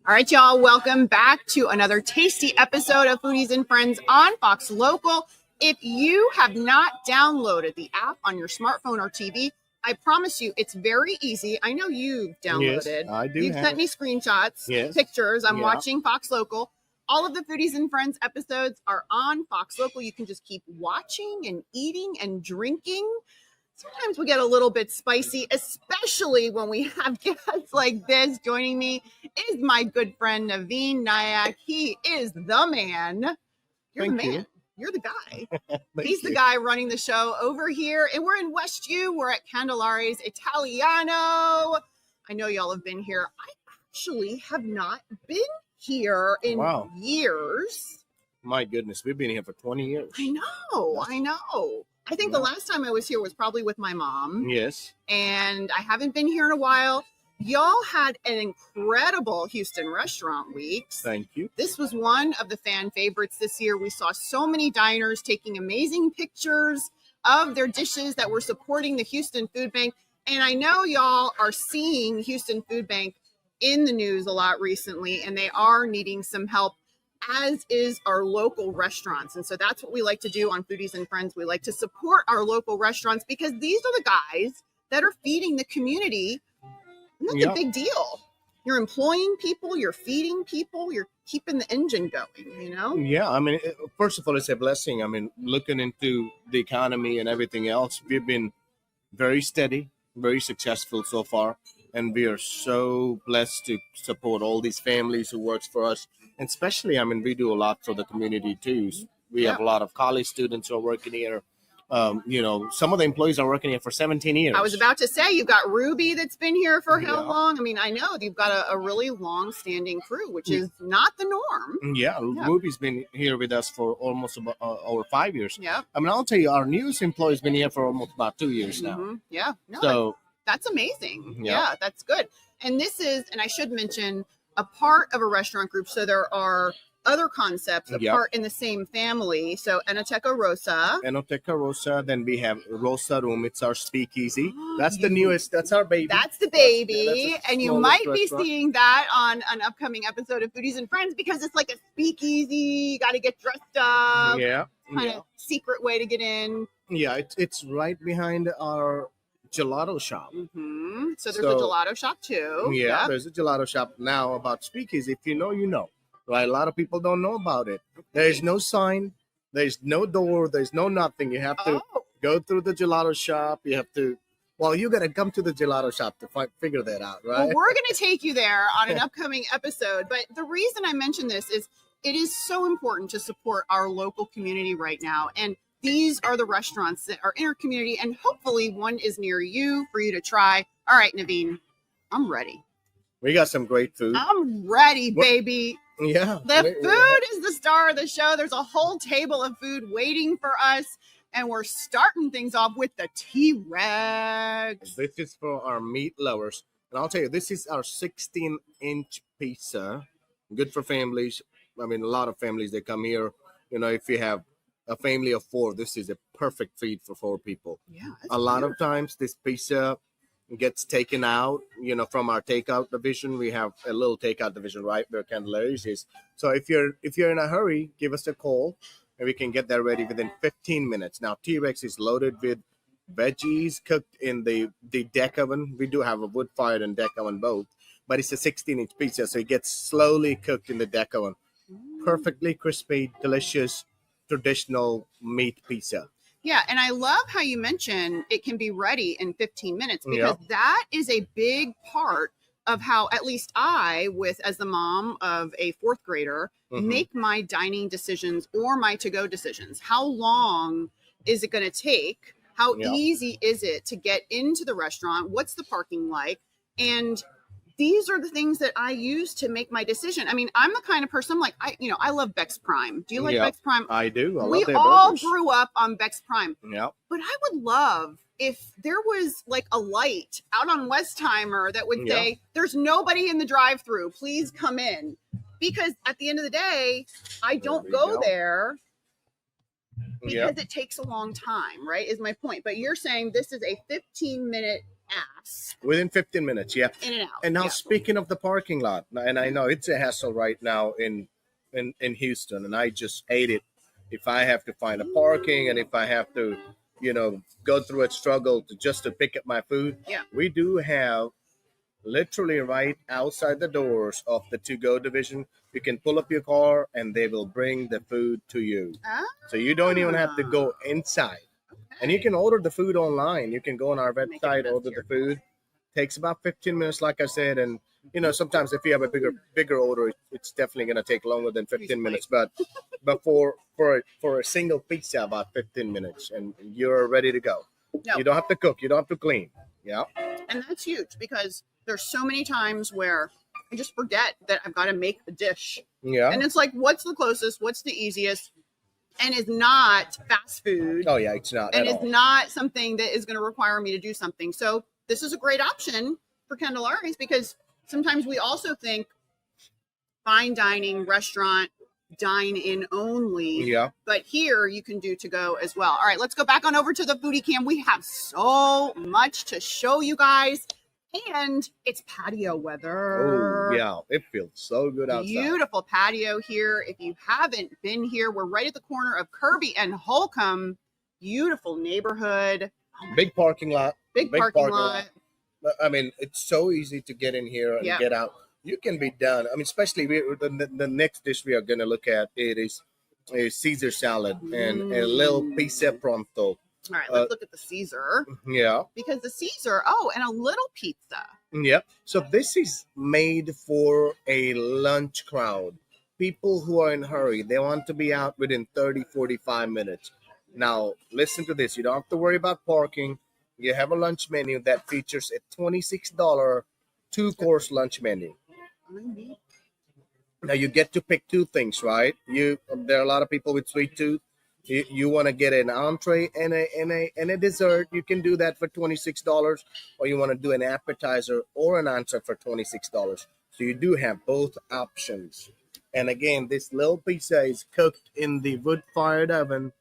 All right, y'all, welcome back to another tasty episode of Foodies and Friends on Fox Local. If you have not downloaded the app on your smartphone or TV, I promise you it's very easy. I know you've downloaded. Yes, I do. You've sent me screenshots, pictures. I'm watching Fox Local. All of the Foodies and Friends episodes are on Fox Local. You can just keep watching and eating and drinking. Sometimes we get a little bit spicy, especially when we have guests like this. Joining me is my good friend, Naveen Nayak. He is the man. You're the man. You're the guy. He's the guy running the show over here. And we're in West U. We're at Candelari's Italiano. I know y'all have been here. I actually have not been here in years. My goodness, we've been here for 20 years. I know. I think the last time I was here was probably with my mom. Yes. And I haven't been here in a while. Y'all had an incredible Houston restaurant week. Thank you. This was one of the fan favorites this year. We saw so many diners taking amazing pictures of their dishes that were supporting the Houston Food Bank. And I know y'all are seeing Houston Food Bank in the news a lot recently, and they are needing some help, as is our local restaurants. And so that's what we like to do on Foodies and Friends. We like to support our local restaurants because these are the guys that are feeding the community. And that's a big deal. You're employing people, you're feeding people, you're keeping the engine going, you know? Yeah, I mean, first of all, it's a blessing. I mean, looking into the economy and everything else, we've been very steady, very successful so far. And we are so blessed to support all these families who works for us. And especially, I mean, we do a lot for the community too. We have a lot of college students who are working here. Some of the employees are working here for 17 years. I was about to say, you've got Ruby that's been here for how long? I mean, I know you've got a really long-standing crew, which is not the norm. Yeah, Ruby's been here with us for almost about, over 5 years. Yeah. I mean, I'll tell you, our newest employee's been here for almost about 2 years now. Yeah. No, so that's amazing. Yeah, that's good. And this is, and I should mention, a part of a restaurant group. So there are other concepts, a part in the same family. So Enoteca Rosa. Then we have Rosa Room. It's our speakeasy. That's the newest. That's our baby. That's the baby. And you might be seeing that on an upcoming episode of Foodies and Friends because it's like a speakeasy. You got to get dressed up. Yeah. Kind of secret way to get in. Yeah, it's right behind our gelato shop. So there's a gelato shop too. Yeah, there's a gelato shop now about speakeasy. If you know, you know. Right? A lot of people don't know about it. There's no sign. There's no door. There's no nothing. You have to go through the gelato shop. You have to, you got to come to the gelato shop to figure that out, right? Well, we're going to take you there on an upcoming episode. But the reason I mention this is it is so important to support our local community right now. And these are the restaurants that are in our community. And hopefully one is near you for you to try. All right, Naveen, I'm ready. We got some great food. I'm ready, baby. Yeah. The food is the star of the show. There's a whole table of food waiting for us. And we're starting things off with the T-Rex. This is for our meat lovers. And I'll tell you, this is our 16-inch pizza. Good for families. I mean, a lot of families, they come here. You know, if you have a family of 4, this is a perfect feed for 4 people. Yeah. A lot of times this pizza gets taken out, from our takeout division. We have a little takeout division right where Candelari's is. So if you're in a hurry, give us a call and we can get that ready within 15 minutes. Now, T-Rex is loaded with veggies cooked in the deck oven. We do have a wood-fired and deck oven both, but it's a 16-inch pizza, so it gets slowly cooked in the deck oven. Perfectly crispy, delicious, traditional meat pizza. Yeah, and I love how you mentioned it can be ready in 15 minutes because that is a big part of how at least I, as the mom of a 4th grader, make my dining decisions or my to-go decisions. How long is it going to take? How easy is it to get into the restaurant? What's the parking like? And these are the things that I use to make my decision. I mean, I'm the kind of person I love Beck's Prime. Do you like Beck's Prime? I do. We all grew up on Beck's Prime. Yeah. But I would love if there was like a light out on Westheimer that would say, there's nobody in the drive-thru. Please come in. Because at the end of the day, I don't go there because it takes a long time, right? Is my point. But you're saying this is a 15-minute ask. Within 15 minutes, yeah. In and out. And now yeah. speaking of the parking lot, and I know it's a hassle right now in Houston, and I just hate it if I have to find a parking and if I have to, go through a struggle to pick up my food. Yeah. We do have literally right outside the doors of the to-go division. You can pull up your car and they will bring the food to you. So you don't even have to go inside. And you can order the food online. You can go on our website, order the food. Takes about 15 minutes, like I said. And, sometimes if you have a bigger order, it's definitely going to take longer than 15 minutes. But for a single pizza, about 15 minutes, and you're ready to go. No. You don't have to cook. You don't have to clean. Yeah. And that's huge because there's so many times where I just forget that I've got to make a dish. Yeah. And it's like, what's the closest? What's the easiest? And it's not fast food. Oh, yeah, it's not. And it's not something that is going to require me to do something. So this is a great option for Candelari's because sometimes we also think fine dining, restaurant, dine in only. Yeah. But here you can do to go as well. All right, let's go back on over to the foodie cam. We have so much to show you guys. And it's patio weather. Oh, yeah. It feels so good outside. Beautiful patio here. If you haven't been here, we're right at the corner of Kirby and Holcomb. Beautiful neighborhood. Big parking lot. Big parking lot. I mean, it's so easy to get in here and get out. You can be done. I mean, especially the next dish we are going to look at, it is a Caesar salad and a little pizza pronto. All right, let's look at the Caesar. Yeah. Because the Caesar, and a little pizza. Yeah. So this is made for a lunch crowd. People who are in a hurry. They want to be out within 30, 45 minutes. Now, listen to this. You don't have to worry about parking. You have a lunch menu that features a $26 two-course lunch menu. Now, you get to pick two things, right? There are a lot of people with sweet tooth. You want to get an entree and a dessert, you can do that for $26, or you want to do an appetizer or an entree for $26. So you do have both options. And again, this little pizza is cooked in the wood-fired oven,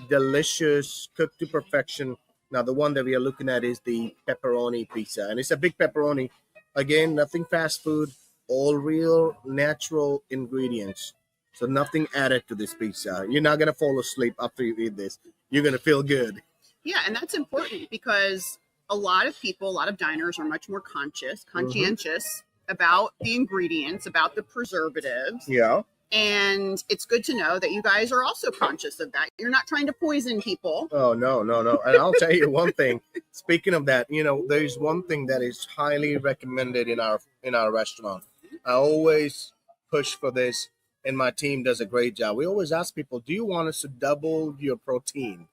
delicious, cooked to perfection. Now, the one that we are looking at is the pepperoni pizza, and it's a big pepperoni. Again, nothing fast food, all real natural ingredients. So nothing added to this pizza. You're not going to fall asleep after you eat this. You're going to feel good. Yeah, and that's important because a lot of people, a lot of diners are much more conscientious about the ingredients, about the preservatives. Yeah. And it's good to know that you guys are also conscious of that. You're not trying to poison people. Oh, no. And I'll tell you one thing. Speaking of that, there's one thing that is highly recommended in our restaurant. I always push for this. And my team does a great job. We always ask people, do you want us to double your protein?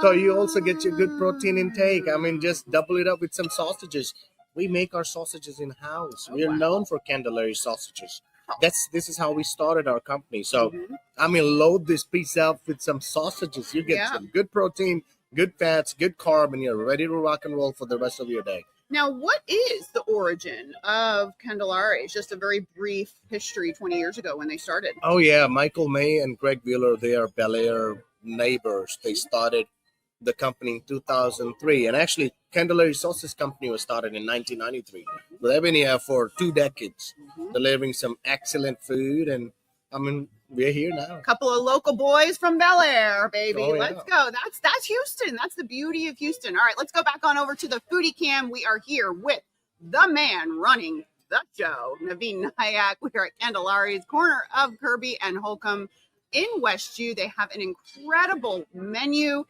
So you also get your good protein intake. I mean, just double it up with some sausages. We make our sausages in-house. We are known for Candelari sausages. This is how we started our company. So, I mean, load this piece up with some sausages. You get some good protein, good fats, good carb, and you're ready to rock and roll for the rest of your day. Now, what is the origin of Candelari? It's just a very brief history 20 years ago when they started. Oh, yeah. Michael May and Greg Wheeler, they are Bel Air neighbors. They started the company in 2003. And actually, Candelari Sausage Company was started in 1993. But they've been here for 2 decades, delivering some excellent food. And, I mean, we're here now. A couple of local boys from Bel Air, baby. Oh, yeah. Let's go. That's Houston. That's the beauty of Houston. All right, let's go back on over to the foodie cam. We are here with the man running the show, Naveen Nayak. We are at Candelari's, corner of Kirby and Holcomb in Westview. They have an incredible menu.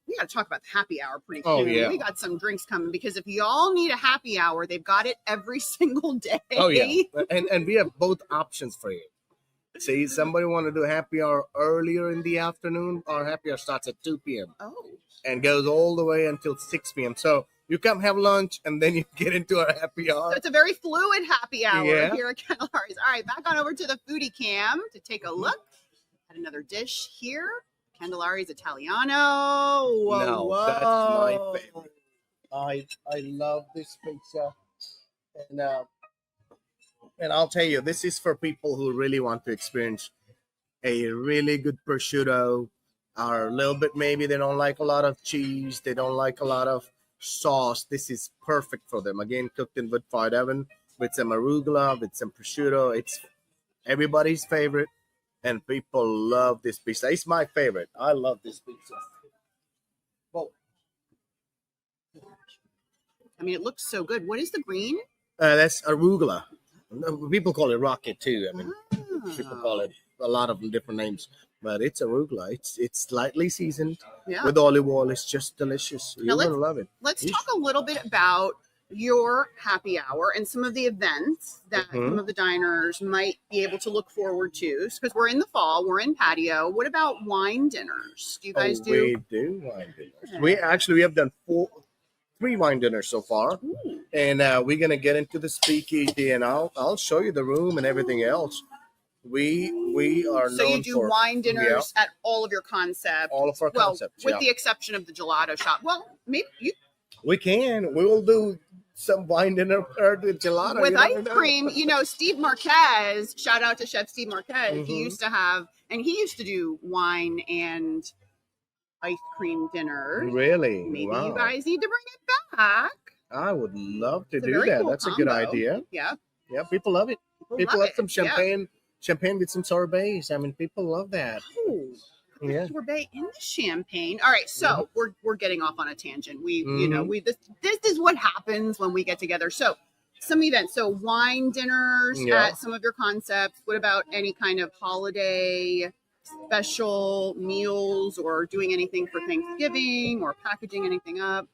We got to talk about the happy hour pretty soon. Oh, yeah. We got some drinks coming because if y'all need a happy hour, they've got it every single day. Oh, yeah. And we have both options for you. See, somebody want to do happy hour earlier in the afternoon. Our happy hour starts at 2 p.m. And goes all the way until 6 p.m. So you come have lunch and then you get into our happy hour. So it's a very fluid happy hour here at Candelari's. All right, back on over to the foodie cam to take a look at another dish here. Candelari's Italiano. Whoa, that's my favorite. I love this pizza. And I'll tell you, this is for people who really want to experience a really good prosciutto, or a little bit, maybe they don't like a lot of cheese, they don't like a lot of sauce, this is perfect for them. Again, cooked in wood-fired oven with some arugula, with some prosciutto. It's everybody's favorite, and people love this pizza. It's my favorite. I love this pizza. Well, I mean, it looks so good. What is the green? that's arugula. People call it rocket too. I mean, people Ah. call it a lot of different names, but it's arugula. It's lightly seasoned Yeah. with olive oil. It's just delicious. Now You're gonna love it. Let's talk a little bit about your happy hour and some of the events that some of the diners might be able to look forward to. Because we're in the fall, we're in patio. What about wine dinners? Do you guys do? We do wine dinners. We have done 3 wine dinners so far. Ooh. And we're gonna get into the speakeasy, and I'll show you the room and everything else. We are So known you do for wine dinners at all of your concepts? all of our Well, concepts. with the exception of the gelato shop. Well, maybe you We can. We will do some wine dinner or the gelato with you never ice know. cream. You know, Steve Marquez. Shout out to Chef Steve Marquez. He Mhm. used to have, and he used to do wine and ice cream dinners. Really? Maybe Wow. you guys need to bring it back. I would love to It's a do very that. cool That's a good combo. idea. Yeah, Yeah, people love it. People love love some it. Yeah. champagne with some sorbets. I mean, people love that. Ooh, Yeah. sorbet in the champagne. All right, so we're getting off on a tangent. This is what happens when we get together. So some events. So wine dinners Yeah. at some of your concepts. What about any kind of holiday special meals or doing anything for Thanksgiving or packaging anything up?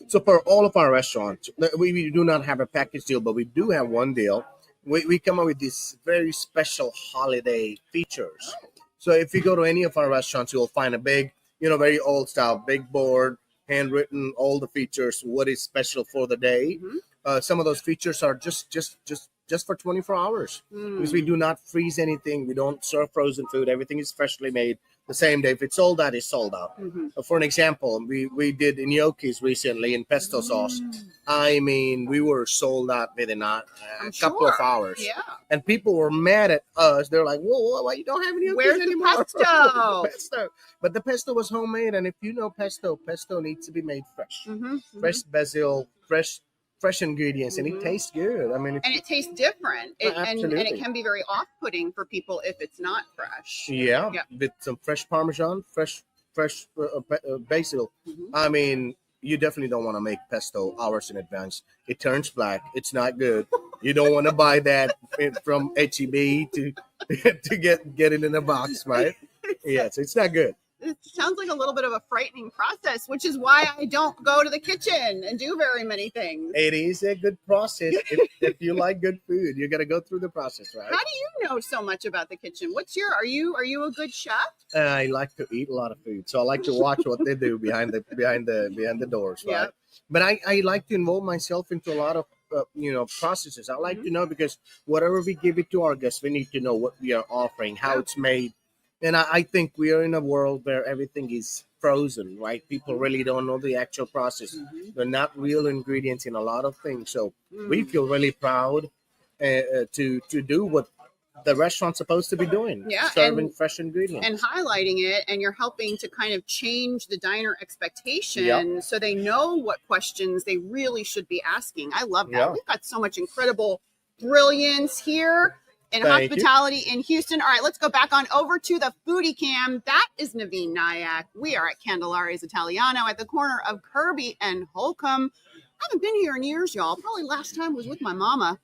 So for all of our restaurants, we do not have a package deal, but we do have one deal. We come up with these very special holiday features. So if you go to any of our restaurants, you'll find a big, very old style, big board, handwritten, all the features, what is special for the day. Some of those features are just for 24 hours because we do not freeze anything. We don't serve frozen food. Everything is freshly made the same day. If it's sold out, it's sold out. For an example, we did gnocchis recently in pesto sauce. I mean, we were sold out within a couple of hours. Yeah. And people were mad at us. They're like, whoa, why you don't have gnocchis Where's the anymore? pesto? Pesto. But the pesto was homemade. And if you know pesto needs to be made fresh. Fresh basil, fresh ingredients, and it tastes good. I mean, and it tastes different. And absolutely. it can be very off-putting for people if it's not fresh. Yeah, with some fresh Parmesan, fresh basil. I mean, you definitely don't want to make pesto hours in advance. It turns black. It's not good. You don't want to buy that from HEB to get it in a box, right? Yes, it's not good. It sounds like a little bit of a frightening process, which is why I don't go to the kitchen and do very many things. It is a good process. If you like good food, you got to go through the process, right? How do you know so much about the kitchen? Are you a good chef? I like to eat a lot of food, so I like to watch what they do behind the doors, right? Yeah. But I like to involve myself into a lot of processes. I like to know because whatever we give it to our guests, we need to know what we are offering, how it's made. And I think we are in a world where everything is frozen, right? People really don't know the actual process. They're not real ingredients in a lot of things. So we feel really proud to do what the restaurant's supposed to be doing. Yeah, serving fresh ingredients. and highlighting it, and you're helping to kind of change the diner expectation so they know what questions they really should be asking. I love that. Yeah. We've got so much incredible brilliance here in Thank hospitality in Houston. All right, let's go back on over to the foodie cam. That is Naveen Nayak. We are at Candelari's Italiano at the corner of Kirby and Holcomb. I haven't been here in years, y'all. Probably last time was with my mama.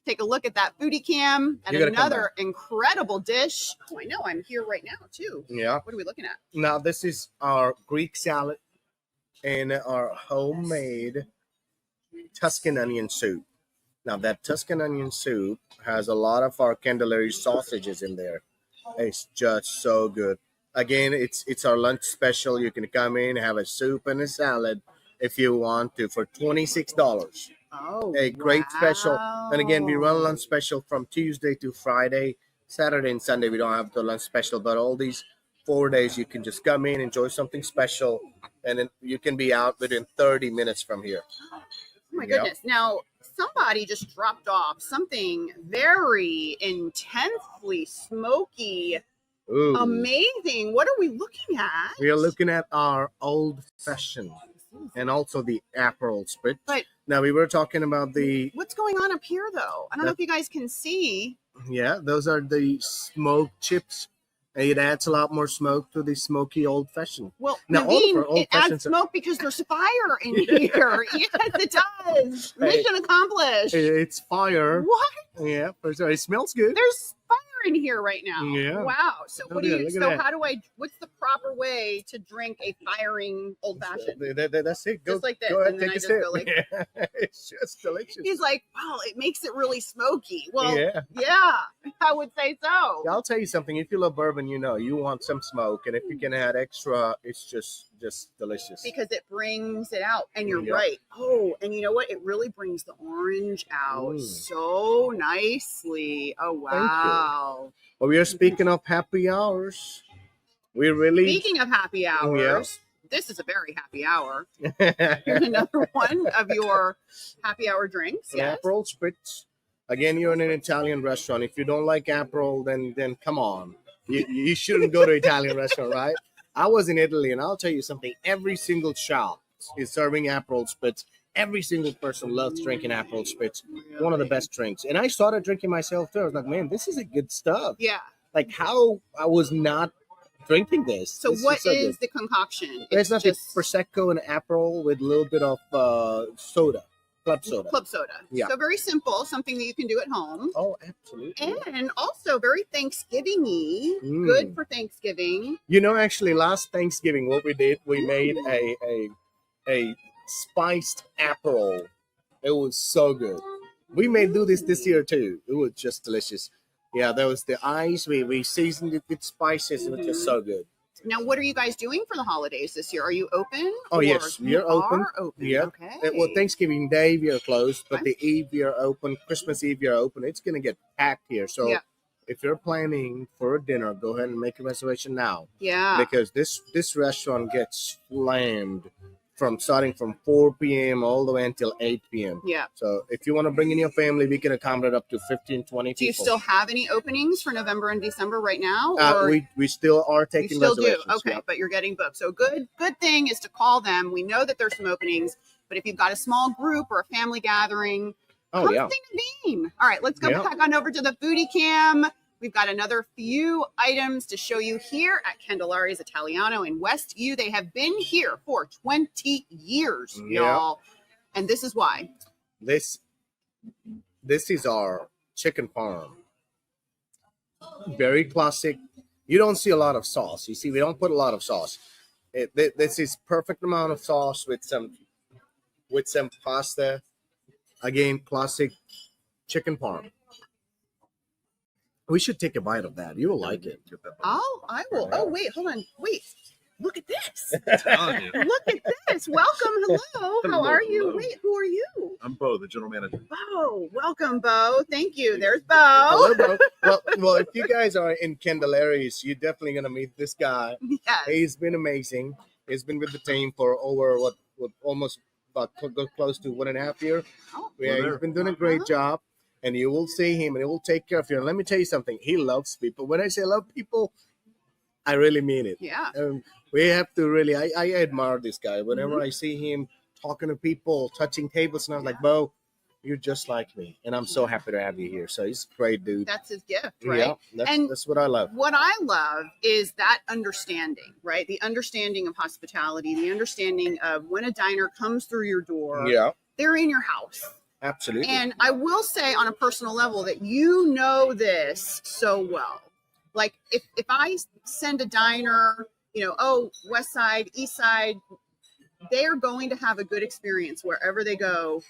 Take a look at that foodie cam and another incredible dish. Oh, I know. I'm here right now, too. Yeah. What are we looking at? Now, this is our Greek salad and our homemade Tuscan onion soup. Now, that Tuscan onion soup has a lot of our Candelari sausages in there. It's just so good. Again, it's our lunch special. You can come in, have a soup and a salad if you want to for $26. Oh, A great special. And again, we run lunch special from Tuesday to Friday. Saturday and Sunday, we don't have the lunch special, but all these 4 days, you can just come in, enjoy something special, and then you can be out within 30 minutes from here. Oh, my goodness. Now, somebody just dropped off something very intensely smoky, Ooh. amazing. What are we looking at? We are looking at our old fashioned and also the Aperol Spritz. But now we were talking about the what's going on up here, though? I don't know if you guys can see. Yeah, those are the smoked chips. It adds a lot more smoke to the smoky old fashioned. Well, now, Naveen, it adds smoke because there's fire in here. Yes, it does. Mission accomplished. It's fire. What? Yeah, for sure. It smells good. There's fire in here right now. Yeah. Wow. So Look at that. what's the proper way to drink a firing old fashioned? That's it. Just like this. Go ahead, And then take I a just sip. go like, it's just delicious. he's like, wow, it makes it really smoky. Well, yeah, I would say so. I'll tell you something. If you love bourbon, you want some smoke, and if you can add extra, it's just delicious. Because it brings it out, and you're right. Oh, and you know what? It really brings the orange out so nicely. Oh wow! Well, we are speaking of happy hours. Speaking of happy hours. This is a very happy hour. Here's another one of your happy hour drinks. Yes. Aperol Spritz. Again, you're in an Italian restaurant. If you don't like Aperol, then come on. You shouldn't go to Italian restaurant, right? I was in Italy, and I'll tell you something. Every single shop is serving Aperol Spritz. Every single person loves drinking Aperol Spritz. Really? One of the best drinks. And I started drinking myself, too. I was like, man, this is a good stuff. Yeah. Like, how I was not drinking this. So what is the concoction? It's nothing. Prosecco and Aperol with a little bit of soda. Club soda. Club soda. Yeah. So very simple, something that you can do at home. Oh, absolutely. And also very Thanksgiving-y. Good for Thanksgiving. Actually, last Thanksgiving, what we did, we made a spiced Aperol. It was so good. We may do this year too. It was just delicious. Yeah, there was the ice. We seasoned it with spices. It was just so good. Now, what are you guys doing for the holidays this year? Are you open? Oh, yes. We're open. Yeah. Okay. Well, Thanksgiving Day, we are closed, but the Eve, we are open. Christmas Eve, we are open. It's going to get packed here. So if you're planning for a dinner, go ahead and make a reservation now. Yeah. Because this restaurant gets slammed starting from 4 p.m. all the way until 8 p.m. Yeah. So if you want to bring in your family, we can accommodate up to 15, 20 people. Do you still have any openings for November and December right now? We still are taking reservations. You still do? Okay, but you're getting booked. So good thing is to call them. We know that there's some openings, but if you've got a small group or a family gathering, come see Naveen. All right, let's go back on over to the Foodie Cam. We've got another few items to show you here at Candelari's Italiano in Westview. They have been here for 20 years, y'all. And this is why. This is our chicken parm. Very classic. You don't see a lot of sauce. You see, we don't put a lot of sauce. This is perfect amount of sauce with some pasta. Again, classic chicken parm. We should take a bite of that. You will like it. I will. Oh, wait, hold on. Wait. Look at this. Look at this. Welcome. Hello. How are you? Hello. Wait, who are you? I'm Bo, the general manager. Bo. Welcome, Bo. Thank you. There's Bo. Hello, Bo. Well, if you guys are in Candelari's, you're definitely going to meet this guy. Yes. He's been amazing. He's been with the team for over, almost about close to 1.5 years. Oh, he's been doing a great job. And you will see him, and he will take care of you. And let me tell you something. He loves people. When I say love people, I really mean it. Yeah. We have to really, I admire this guy. Whenever I see him talking to people, touching tables, and I was like, Bo, you're just like me. And I'm so happy to have you here. So he's a great dude. That's his gift, right? Yeah, that's what I love. What I love is that understanding, right? The understanding of hospitality, the understanding of when a diner comes through your door, they're in your house. Absolutely. And I will say on a personal level that you know this so well. Like if I send a diner, West Side, East Side, they are going to have a good experience wherever they go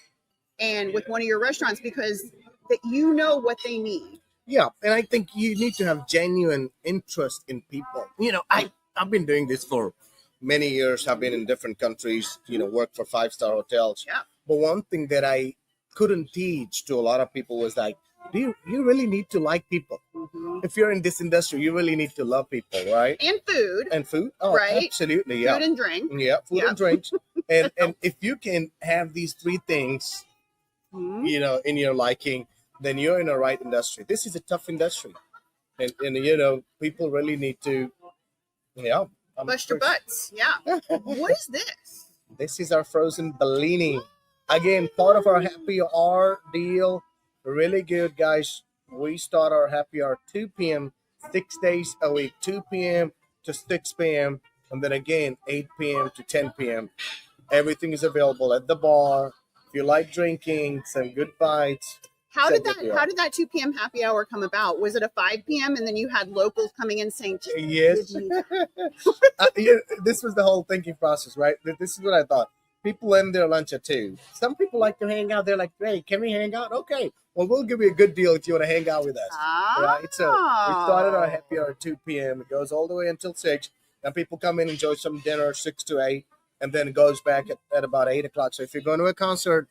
and with one of your restaurants because that you know what they need. Yeah. And I think you need to have genuine interest in people. I've been doing this for many years. I've been in different countries, worked for 5-star hotels. Yeah. But one thing that I couldn't teach to a lot of people was like, you really need to like people. Mm-hmm. If you're in this industry, you really need to love people, right? And food. Oh, right? Absolutely, yeah. Food and drink. Yeah, food and drinks. and if you can have these three things, in your liking, then you're in the right industry. This is a tough industry. And people really need to, bust your butts. Yeah. What is this? This is our frozen Bellini. Again, part of our happy hour deal. Really good, guys. We start our happy hour 2 p.m. 6 days a week, 2 p.m. to 6 p.m. And then again, 8 p.m. to 10 p.m. Everything is available at the bar. If you like drinking, some good bites. How did that 2 p.m. happy hour come about? Was it a 5 p.m. and then you had locals coming in saying, yes. This was the whole thinking process, right? This is what I thought. People end their lunch at 2. Some people like to hang out. They're like, hey, can we hang out? Okay. Well, we'll give you a good deal if you want to hang out with us. Right? So we started our happy hour at 2 p.m. It goes all the way until 6. And people come in and enjoy some dinner 6 to 8. And then it goes back at about 8 o'clock. So if you're going to a concert,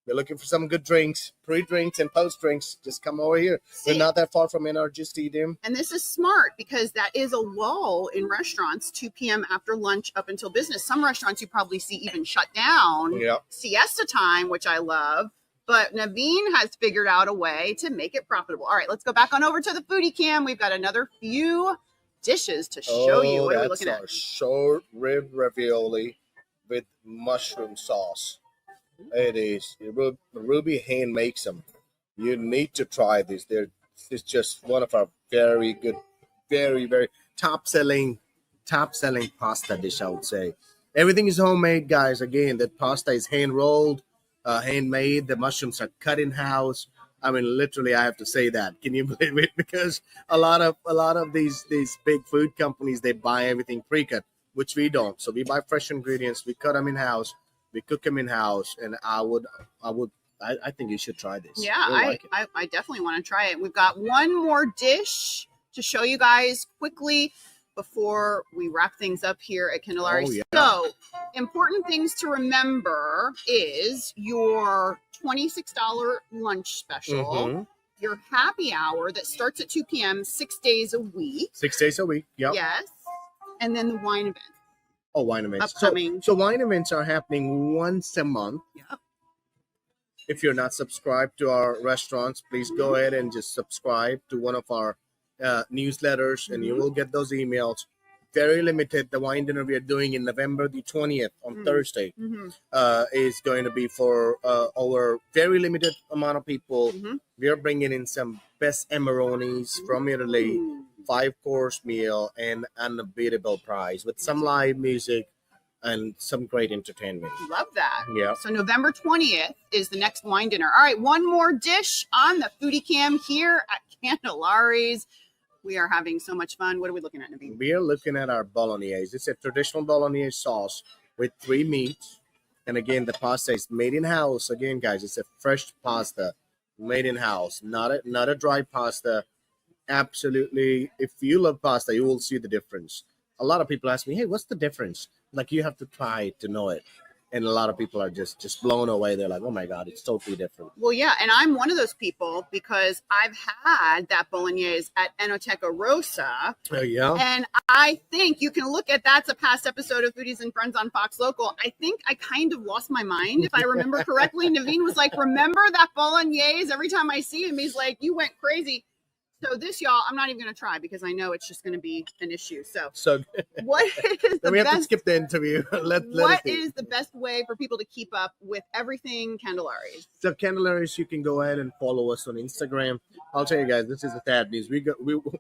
you're looking for some good drinks, pre-drinks and post-drinks, just come over here. We're not that far from NRG Stadium. And this is smart because that is a lull in restaurants, 2 p.m. after lunch up until business. Some restaurants you probably see even shut down. Siesta time, which I love. But Naveen has figured out a way to make it profitable. All right, let's go back on over to the foodie cam. We've got another few dishes to show you. What are we looking at? Our short rib ravioli with mushroom sauce. It is. Ruby Hand makes them. You need to try this. It's just one of our very good, very, very top selling pasta dish, I would say. Everything is homemade, guys. Again, the pasta is hand rolled, handmade. The mushrooms are cut in house. I mean, literally, I have to say that. Can you believe it? Because a lot of these big food companies, they buy everything pre-cut, which we don't. So we buy fresh ingredients. We cut them in house. We cook them in house, and I think you should try this. Yeah, I definitely want to try it. We've got one more dish to show you guys quickly before we wrap things up here at Candelari. So, important things to remember is your $26 lunch special, your happy hour that starts at 2 p.m. 6 days a week. 6 days a week, yep. Yes, and then the wine event. Oh, wine events. Upcoming. So wine events are happening once a month. Yep. If you're not subscribed to our restaurants, please go ahead and just subscribe to one of our newsletters, and you will get those emails. Very limited. The wine dinner we are doing in November the 20th on Thursday is going to be for our very limited amount of people. We are bringing in some best Amaronis from Italy. 5-course meal and an unbeatable prize with some live music and some great entertainment. Love that. Yeah. So November 20th is the next wine dinner. All right, one more dish on the foodie cam here at Candelari's. We are having so much fun. What are we looking at, Naveen? We are looking at our bolognese. It's a traditional bolognese sauce with 3 meats. And again, the pasta is made in house. Again, guys, it's a fresh pasta made in house, not a dry pasta. Absolutely. If you love pasta, you will see the difference. A lot of people ask me, hey, what's the difference? Like, you have to try it to know it. And a lot of people are just blown away. They're like, oh my God, it's totally different. Well, yeah. And I'm one of those people because I've had that bolognese at Enoteca Rosa. Oh, yeah. And I think you can look at that's a past episode of Foodies and Friends on Fox Local. I think I kind of lost my mind, if I remember correctly. Naveen was like, remember that bolognese? Every time I see him, he's like, you went crazy. So this, y'all, I'm not even going to try because I know it's just going to be an issue. So what is the we have best, to skip the interview. What is the best way for people to keep up with everything Candelari? So Candelari's, you can go ahead and follow us on Instagram. I'll tell you guys, this is the sad news.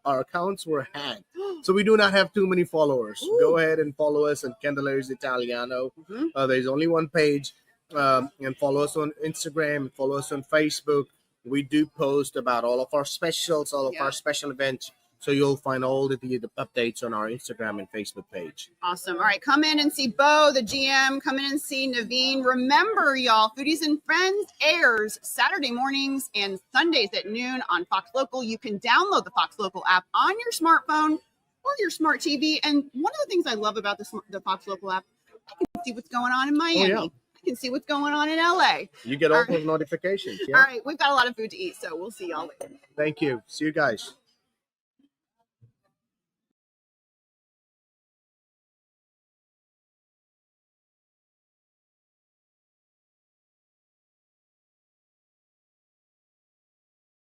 Our accounts were hacked, so we do not have too many followers. Ooh. Go ahead and follow us on Candelari's Italiano. There's only one page, and follow us on Instagram. Follow us on Facebook. We do post about all of our specials, all of our special events. So you'll find all the updates on our Instagram and Facebook page. Awesome. All right. Come in and see Bo, the GM. Come in and see Naveen. Remember, y'all, Foodies and Friends airs Saturday mornings and Sundays at noon on Fox Local. You can download the Fox Local app on your smartphone or your smart TV. And one of the things I love about the Fox Local app, I can see what's going on in Miami. Oh, yeah. Can see what's going on in LA. You get all those notifications. Yeah? All right, we've got a lot of food to eat, so we'll see y'all later. Thank you. See you guys.